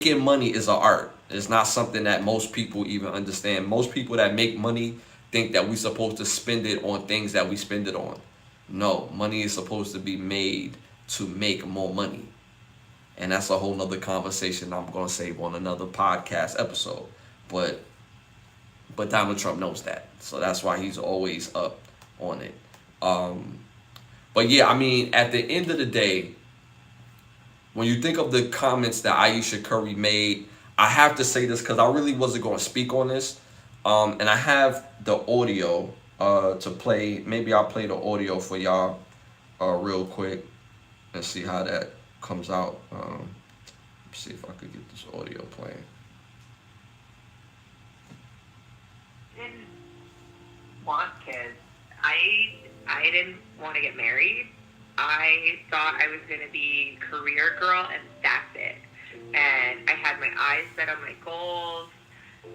making money is an art. It's not something that most people even understand. Most people that make money think that we're supposed to spend it on things that we spend it on. No, money is supposed to be made to make more money. And that's a whole nother conversation I'm gonna save on another podcast episode. But Donald Trump knows that. So that's why he's always up on it. But yeah, I mean, at the end of the day, when you think of the comments that Ayesha Curry made, I have to say this because I really wasn't going to speak on this. And I have the audio to play. Maybe I'll play the audio for y'all real quick and see how that comes out. See if I could get this audio playing. Didn't want kids. I didn't want to get married. I thought I was going to be career girl and that's it. And I had my eyes set on my goals.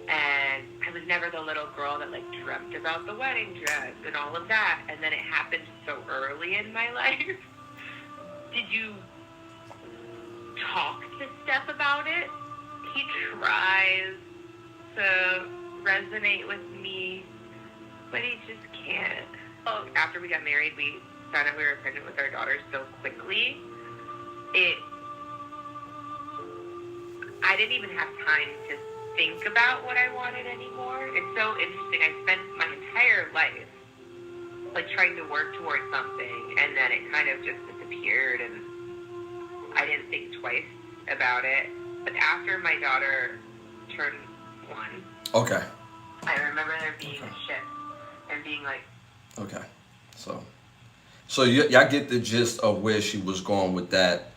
And I was never the little girl that like dreamt about the wedding dress and all of that. And then it happened so early in my life. Did you talk to Steph about it? He tries to resonate with me, but he just can't. After we got married, we found out we were pregnant with our daughter so quickly. I didn't even have time to think about what I wanted anymore. It's so interesting. I spent my entire life like trying to work towards something, and then it kind of just disappeared, and I didn't think twice about it. But after my daughter turned 1, Okay. I remember there being a shift and being like, okay, so y'all get the gist of where she was going with that,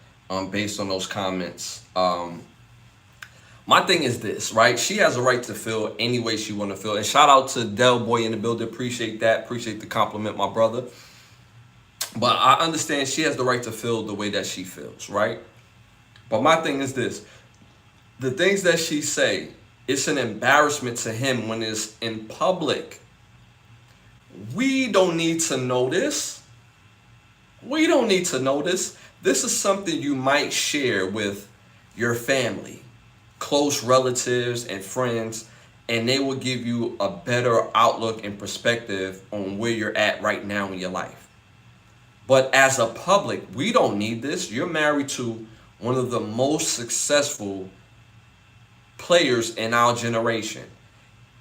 based on those comments. My thing is this, right? She has a right to feel any way she want to feel. And shout out to Del Boy in the building. Appreciate that. Appreciate the compliment, my brother. But I understand she has the right to feel the way that she feels, right? But my thing is this. The things that she say, it's an embarrassment to him when it's in public. We don't need to know this. We don't need to know this. This is something you might share with your family, close relatives and friends, and they will give you a better outlook and perspective on where you're at right now in your life. But as a public, we don't need this. You're married to one of the most successful players in our generation.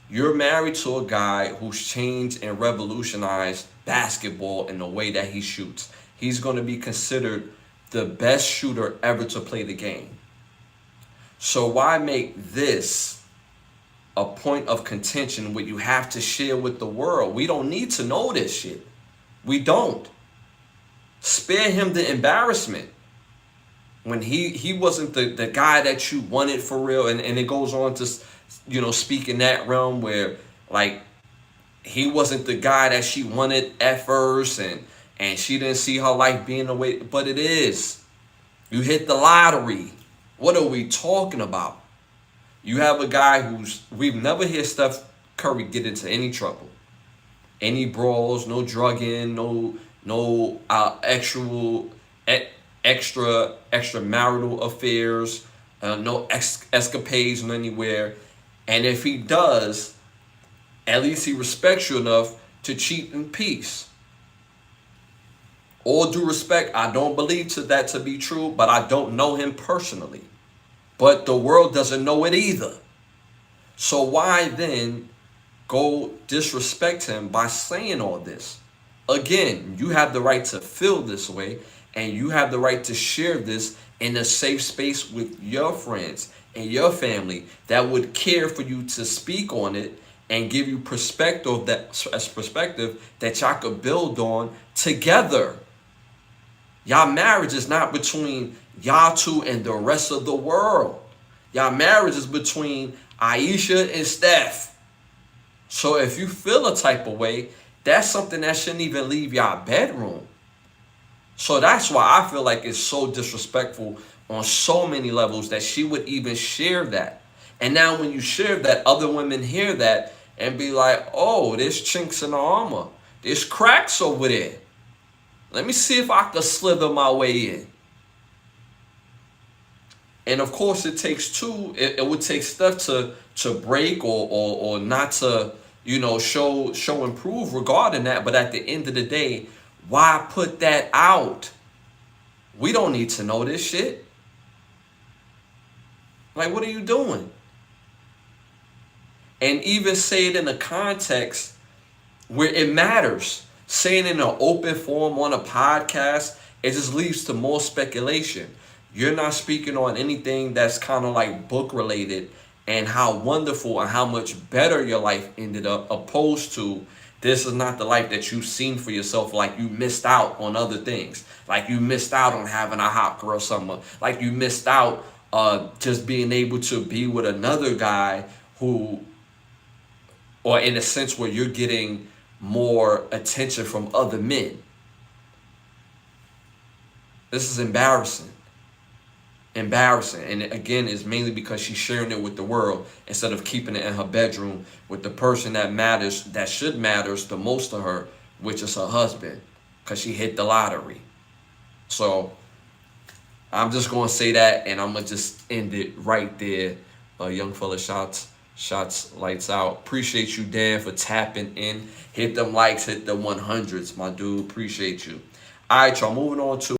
You're married to a guy who's changed and revolutionized basketball in the way that he shoots. He's going to be considered the best shooter ever to play the game. So why make this a point of contention where you have to share with the world? We don't need to know this shit. We don't. Spare him the embarrassment. When he wasn't the guy that you wanted for real. And it goes on to, speak in that realm where, like, he wasn't the guy that she wanted at first. And she didn't see her life being the way. But it is. You hit the lottery. What are we talking about? You have a guy we've never heard Steph Curry get into any trouble. Any brawls, no drugging, no extramarital affairs, no escapades anywhere. And if he does, at least he respects you enough to cheat in peace. All due respect, I don't believe that to be true, but I don't know him personally. But the world doesn't know it either. So why then go disrespect him by saying all this? Again, you have the right to feel this way, and you have the right to share this in a safe space with your friends and your family that would care for you to speak on it and give you perspective that y'all could build on together. Y'all marriage is not between y'all two and the rest of the world. Y'all marriage is between Ayesha and Steph. So if you feel a type of way, that's something that shouldn't even leave y'all bedroom. So that's why I feel like it's so disrespectful on so many levels that she would even share that. And now when you share that, other women hear that and be like, oh, there's chinks in the armor. There's cracks over there. Let me see if I can slither my way in. And of course, it takes two. It would take Steph to break or not to, show improve regarding that. But at the end of the day, why put that out? We don't need to know this shit. Like, what are you doing? And even say it in a context where it matters. Saying it in an open forum on a podcast, it just leads to more speculation. You're not speaking on anything that's kind of like book related and how wonderful and how much better your life ended up, opposed to this is not the life that you've seen for yourself. Like you missed out on other things. Like you missed out on having a hot girl summer. Like you missed out just being able to be with another guy who, or in a sense where you're getting more attention from other men. This is embarrassing. Embarrassing. And again, it's mainly because she's sharing it with the world instead of keeping it in her bedroom with the person that matters, that should matters the most to her, which is her husband, because she hit the lottery. So I'm just going to say that, and I'm going to just end it right there. Young fella, shots, lights out. Appreciate you, Dan, for tapping in. Hit them likes, hit the 100s, my dude. Appreciate you. All right, y'all, moving on to